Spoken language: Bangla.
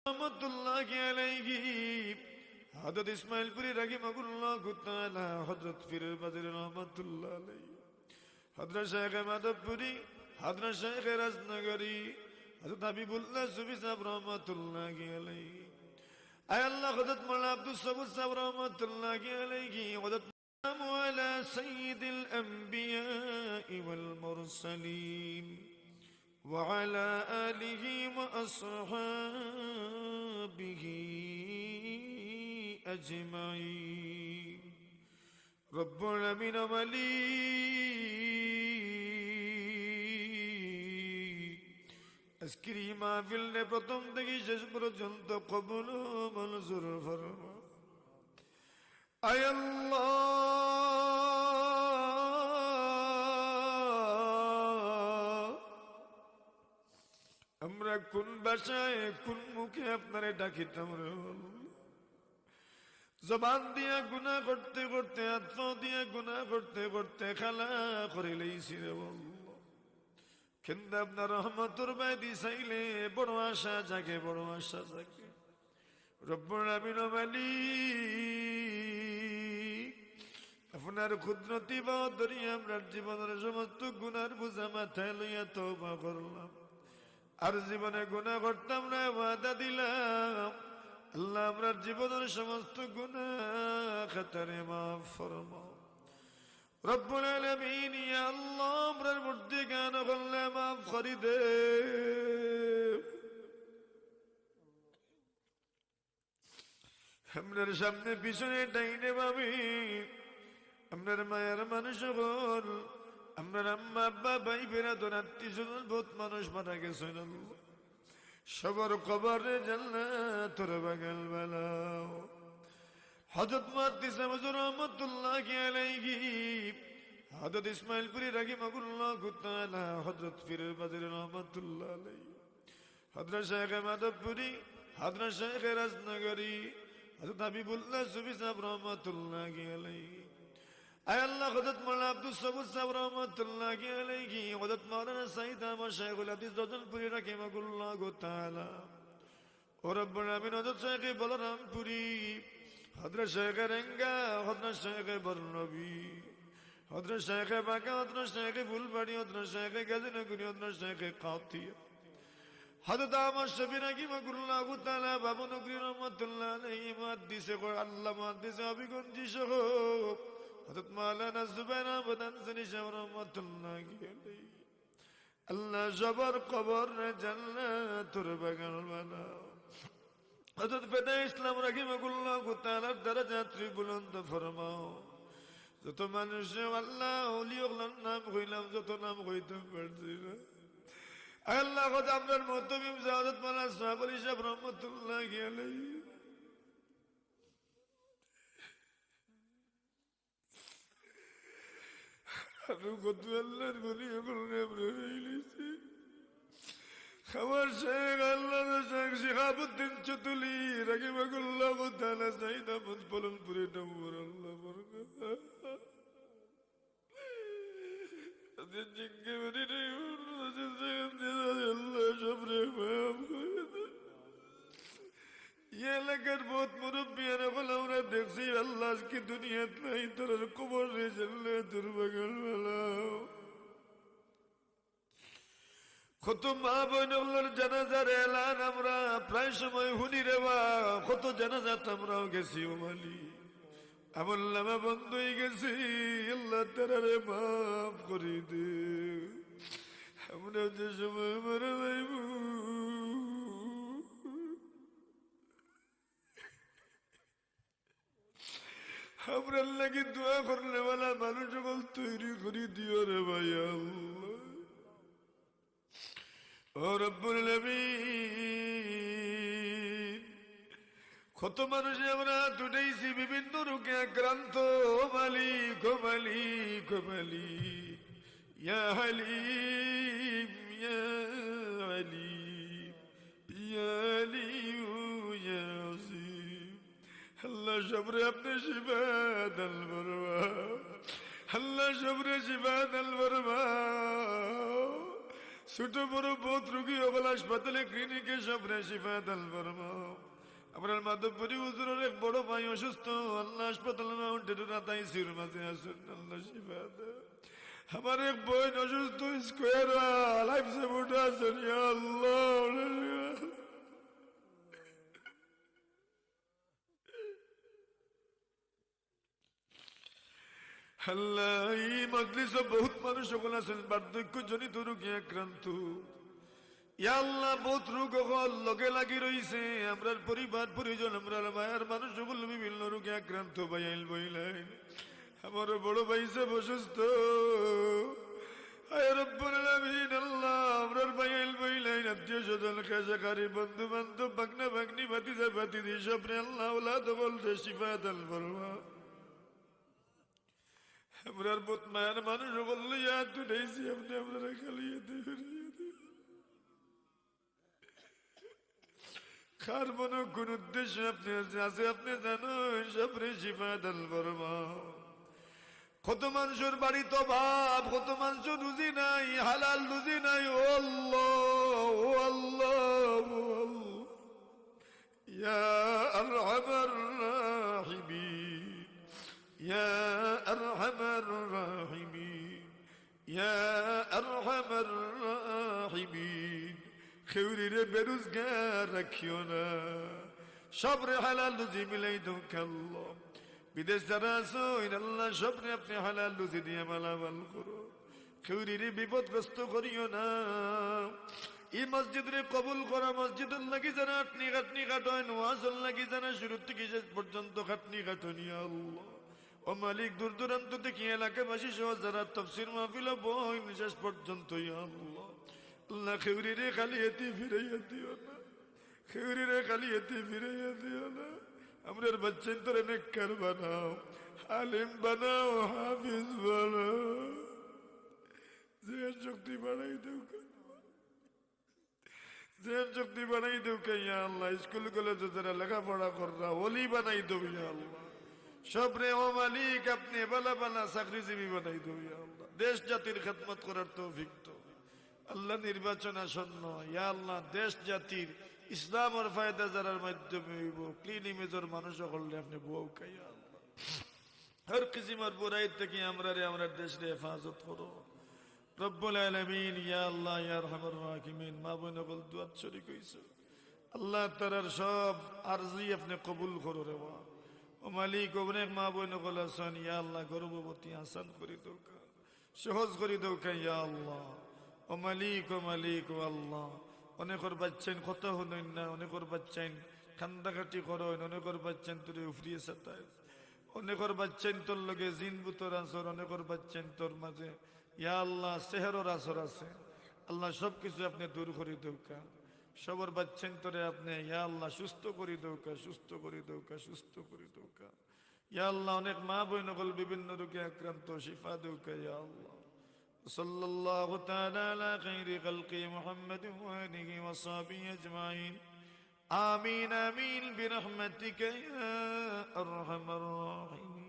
রহমতুল্লাহি আলাইহি, হযরত ইসমাইল পুরী রাহিমাহুল্লাহু তাআলা, হযরত পীর বাজির রহমাতুল্লাহ আলাইহি, হযরত শেখ মাধবপুরী, হযরত শেখ রাজনগরী, হযরত হাবিবুল্লাহ সুফি সাহেব রহমাতুল্লাহি আলাইহি, আয় আল্লাহ হযরত মাওলানা আব্দুস সাবুর সাহেব রহমাতুল্লাহি আলাইহি, হযরত على سيد الأنبياء والمرسلين وعلى آله وأصحابه أجمعين رب العالمين ولي আজকের এই মাহফিলে প্রথম থেকে শেষ পর্যন্ত কবুল ও মনজুর ফরমা। আয় আল্লাহ, আমরা কোন ভাষায় কোন মুখে আপনারে ডাকিতাম রে, জবান দিয়া গুনাহ করতে করতে, হাত দিয়া গুনাহ করতে করতে খালা করে লইছি রে আল্লাহ। কিন্তু আপনার রহমতের বাদি চাইলে বড় আশা জাগে, বড় আশা জাগে। রব্বুল আলামিন মালিক, আপনার কুদরতি বাদরি আমরা জীবনের সমস্ত গুনার বোঝা মাথায় লইয়া তওবা করলাম। আর জীবনে গুনাহ করতাম না, ওয়াদা দিলাম আল্লাহ আমরা জীবনের সমস্ত গুনাহ খাতারে মাফ ফরমাও। রব্বুল আলামিন ইয়া আল্লাহ, আমরার মধ্যে গান করলে মাফ করে দে। আপনার সামনে পিছনে ডাইনে বামে আপনার মায়ের মানুষ হল, আপনার আম্মা আব্বা ভাই বেরাদর আত্মীয় স্বজন বহুত মানুষ মারা গেছেন, সবার কবরে জান্নাতের বাগান বানাও। হযরত মুহাদ্দিস হুজুর রহমাতুল্লাহি আলাইহি, হযরত ইসমাইল পুরী রাহিমাহুল্লাহু তাআলা, হযরত পীর বাজির রহমাতুল্লাহ আলাইহি, হযরত শেখ মাধবপুরী, হযরত শেখ রাজনগরী, হযরত হাবিবুল্লাহ সুফি সাহেব রহমাতুল্লাহি আলাইহি, আয় আল্লাহ হযরত মাওলানা আব্দুস সাবুর সাহেব রহমাতুল্লাহি আলাইহি, হযরত মাওলানা সাইয়্যিদ আহমদ শাইখুল হাদিস রজনপুরী রাহিমাহুল্লাহু তাআলা, ও রব্বুল আমিন হযরত শেখ বলরামপুরী, হযরত শেখ রেঙ্গা, হযরত শেখ বরনবী, হযরত শেখ বাঁকা, হযরত শেখ ফুলবাড়ি, হযরত শেখ গাজীনগরী, হযরত শেখ কাতিয়া, হযরত আহমদ শফি রাহিমাহুল্লাহু তাআলা, বাবনগরী রহমাতুল্লাহ আলাইহি, মুহাদ্দিসে আল্লাহ মুহাদ্দিসে হবিগঞ্জি সহ হযরত মাওলানা জুবাইর আহমদ আনসারী সাহেব রহমাতুল্লাহি আলাইহি, আল্লাহ সবার কবর জান্নাতের বাগান বানাও। হযরত ফেদা ইসলাম রাহিমাহুল্লাহু তাআলার দরজাত বুলন্দ ফরমাও। যত মানুষ আল্লাহ ওলিউল্লাহর নাম কইলাম, যত নাম কইতে পারছি না আল্লাহ, খোদা আপনার মুহতামিম হযরত মাওলানা সাহেব আলী সাহেব রহমাতুল্লাহি আলাইহি, আমি কত আল্লাহর বলি আমার শেখ আল্লাহ শেখ শিহাবুদ্দিন চতুলি রাহিমাহুল্লাহু তাআলা, সাইয়্যিদ আহমদ বলনপুরি নওয়ার আল্লাহ বরকত এলাকার বহুত মুরব্বিয়ান বলে আমরা দেখছি আল্লাহ কি দুনিয়াত নাই, তোর কবর রে জান্নাতের বাগান বানাও। কত মা বোনের জানাজার এলান আমরা প্রায় সময় শুনি রে বা, কত জানাজাত আমরাও গেছি ও মালি, আমল নামা বন্ধ হয়ে গেছি, আল্লাহ তারারে মাফ করে দে। আমরা যে সময় মারা যাইব আমরা লাগি দোয়া করলে বলা মানুষ যখন তৈরি করি দিও রে ভাই আল্লাহ। ও রব্বুল আলামিন, কত মানুষ আমরা দুটাইছি বিভিন্ন রোগে আক্রান্ত, মালিক ও মালিক ও মালিক, ইয়া হালিম ইয়া আলিম ইয়া আলিয়ু ইয়া আযীম, আল্লাহ সবরে আপনি শিফা দান ফরমাও, আল্লাহ সবরে শিফা দান ফরমাও। ছোট বড় বহুত রোগী হল হাসপাতালে ক্লিনিকে সব শিফা দান ফরমাও। আমরা মাধবপুরি হুজুরের এক বড় ভাই অসুস্থ, আল্লাহ হাসপাতাল মাউন্টেন রাতাই সির মাঝে আসুন, আল্লাহ শিফা দাও। আমার এক বোন অসুস্থ, স্কোয়ার লাইফ সাপোর্ট আছেন, ইয়া আল্লাহ। আল্লাহ এই মজলিসে বহুত মানুষ সকল আছেন বার্ধক্য জনিত রোগে আক্রান্ত। ইয়া আল্লাহ বহুত রোগ লগে লাগি রইছে, আমরার পরিবার পরিজন আমরার মায়ের মানুষ সকল বিভিন্ন রোগে আক্রান্ত বাইল বইলেন। আমার বড় ভাই সব অসুস্থ, আয় রব্বুল আলামিন আল্লাহ আমরার বাইল বইলেন আত্মীয় স্বজন কাছাকাছি বন্ধু বান্ধব ভাগনা ভাগ্নি ভাতিজা ভাতিজি সবরে আল্লাহ ওলাদ বলতে শিফা দান ফরমা। আমরার বহুত মায়ের মানুষ বললো ইয়াদ উঠেছি, আপনি আপনারা খালিয়ে দেবেন কার মনে কোন উদ্দেশ্য আপনি আছে আপনি জানো, সবরে শিফা দান ফরমা। কত মানুষের বাড়ি তো ভাব, কত মানুষের রুজি নাই, হালাল রুজি নাই। ও আল্লাহ, ও আল্লাহ, ও আল্লাহ, ইয়া আরহামার রাহিমিন, ইয়া আরহামার রাহিমিন, ইয়া আরহামার রাহিমিন। খেউরিরে বেরোজগার রাখিও না, সবরে হালাল রুজি মিলাই দাও আল্লাহ। বিদেশ যারা আছো আল্লাহ সবরে আপনি হালাল রুজি দিয়ে মালামাল করো, খেউরিরে বিপদগ্রস্ত করিও না। এই মসজিদরে কবুল করা, মসজিদের লাগি যারা আপনি খাটনি কাটেন, ওয়াজল লাগি যারা শুরু থেকে শেষ পর্যন্ত খাটনি কাটনি আল্লাহ। ও মালিক দূর দূরান্ত থেকে এলাকাবাসী সহ যারা তাফসীর মাহফিল বই শেষ পর্যন্ত আল্লাহ আল্লাহ খেউরিরে খালিয়াতি ফিরাইয়া দিও না, খেউরিরে খালিয়াতি ফিরাইয়া দিও না। আমরার বাচ্চা তোরে নেককার বানাও, আলিম বানাও, হাফিজ বানাও, জেন শক্তি বাড়াই দেও, জেন শক্তি বাড়াই দেও কে ইয়া আল্লাহ। স্কুল কলেজে যারা লেখাপড়া কররা ওলি বানাই দেও ইয়া আল্লাহ। সবরে ও মালিক আপনি বালা বালা চাকরিজীবী বানাই দেও ইয়া আল্লাহ। দেশ জাতির খেদমত করার তৌফিক তো আল্লাহ। নির্বাচন আসন্ন, ইয়া আল্লাহ দেশ জাতির ইসলামের ফায়দা যারার মাধ্যমে হইব, ক্লিন ইমেজের মানুষ করলে আপনি বউ খাইয়া আল্লাহ। হর কিসিমের বুরাই থেকে আমরা দেশে হেফাজত করো রব্বুল আলামিন। ইয়া আল্লাহ ইয়া আরহামার রাহিমিন। মা বোন সকল দুয়াত শরীক হইছে আল্লাহ তারার সব আরজি আপনি কবুল করো রে বা। ও মালিক অনেক মা বোন সকল আছেন, ইয়া আল্লাহ গর্ভবতী আসান করে দৌকা, সহজ করে দৌকা ইয়া আল্লাহ। ও মালিক, ও মালিক, ও আল্লাহ অনেকর বাচ্চান কথা হলেন না, অনেকর বাচ্চান কান্দাকাটি করেন, অনেকর বাচ্চান তোরে উফরিয়ে সাতায়, অনেকর বাচ্চান তোর লগে জিন বুতর আসর, অনেকর বাচ্চান তোর মাঝে ইয়া আল্লাহ সেহরর আসর আছে আল্লাহ। সব কিছু আপনি দূর করে দৌকা, সবর বাচ্চান তোরে আপনি ইয়া আল্লাহ সুস্থ করে দৌকা, সুস্থ করে দৌকা, সুস্থ করে দৌকা ইয়া আল্লাহ। অনেক মা বোন সকল বিভিন্ন রোগে আক্রান্ত, শিফা দৌকা ইয়া আল্লাহ। صلى الله تعالى على خير خلق محمد وآله وصحبه أجمعين. آمين آمين برحمتك يا أرحم الراحمين.